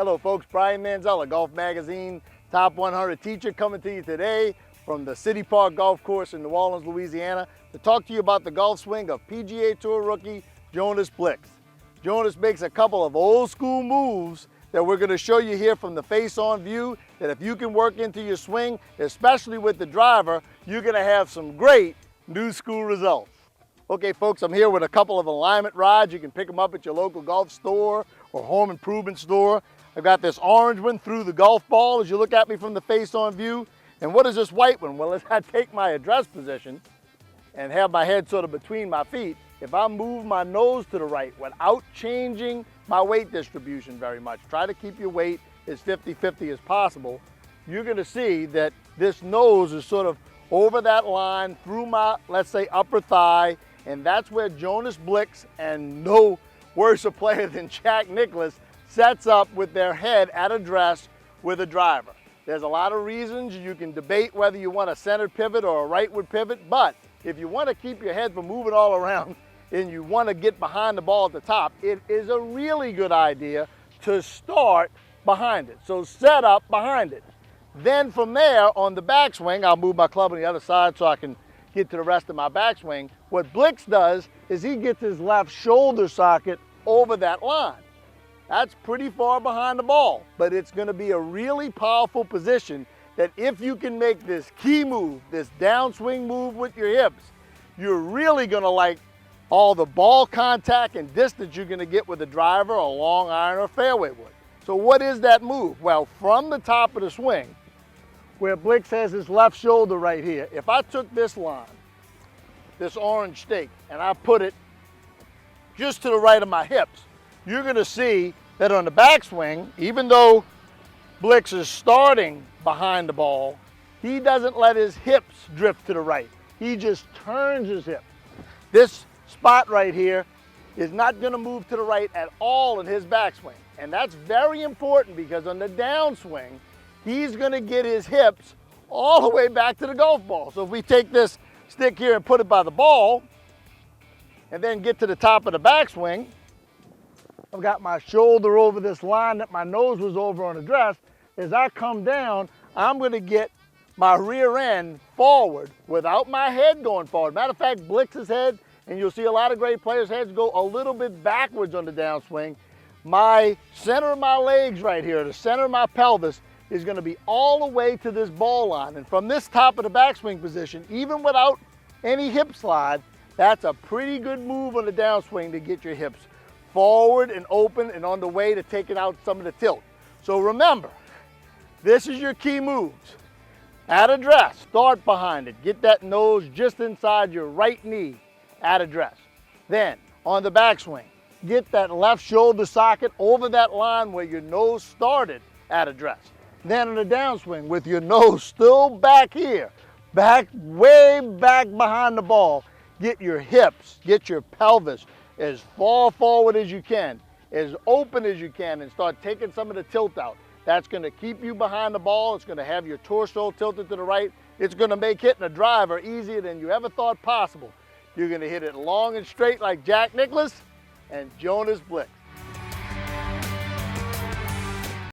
Hello folks, Brian Manzella, Golf Magazine, Top 100 Teacher, coming to you today from the City Park Golf Course in New Orleans, Louisiana, to talk to you about the golf swing of PGA Tour rookie Jonas Blixt. Jonas makes a couple of old school moves that we're going to show you here from the face-on view, that if you can work into your swing, especially with the driver, you're going to have some great new school results. Okay folks, I'm here with a couple of alignment rods. You can pick them up at your local golf store or home improvement store. I've got this orange one through the golf ball as you look at me from the face-on view. And what is this white one? Well, as I take my address position and have my head sort of between my feet, if I move my nose to the right without changing my weight distribution very much, try to keep your weight as 50-50 as possible, you're going to see that this nose is sort of over that line through my, let's say, upper thigh, and that's where Jonas Blixt, and no worse a player than Jack Nicklaus, sets up with their head at address with a driver. There's a lot of reasons. You can debate whether you want a center pivot or a rightward pivot, but if you want to keep your head from moving all around and you want to get behind the ball at the top, it is a really good idea to start behind it. So set up behind it. Then from there, on the backswing, I'll move my club on the other side so I can get to the rest of my backswing. What Blixt does is he gets his left shoulder socket over that line. That's pretty far behind the ball, but it's going to be a really powerful position that if you can make this key move, this downswing move with your hips, you're really going to like all the ball contact and distance you're going to get with a driver, a long iron, or fairway wood. So what is that move? Well, from the top of the swing, where Blixt has his left shoulder right here, if I took this line, this orange stake, and I put it just to the right of my hips, you're going to see that on the backswing, even though Blixt is starting behind the ball, he doesn't let his hips drift to the right. He just turns his hips. This spot right here is not going to move to the right at all in his backswing. And that's very important because on the downswing, he's going to get his hips all the way back to the golf ball. So if we take this stick here and put it by the ball, and then get to the top of the backswing, I've got my shoulder over this line that my nose was over on the dress. As I come down, I'm going to get my rear end forward without my head going forward. Matter of fact, Blixt's head, and you'll see a lot of great players' heads go a little bit backwards on the downswing. My center of my legs right here, the center of my pelvis, is going to be all the way to this ball line. And from this top of the backswing position, even without any hip slide, that's a pretty good move on the downswing to get your hips forward and open and on the way to taking out some of the tilt. So remember, this is your key moves. At address, start behind it. Get that nose just inside your right knee at address. Then on the backswing, get that left shoulder socket over that line where your nose started at address. Then on the downswing, with your nose still back here, back, way back behind the ball, get your hips, get your pelvis as far forward as you can, as open as you can, and start taking some of the tilt out. That's going to keep you behind the ball. It's going to have your torso tilted to the right. It's going to make hitting a driver easier than you ever thought possible. You're going to hit it long and straight like Jack Nicklaus and Jonas Blixt.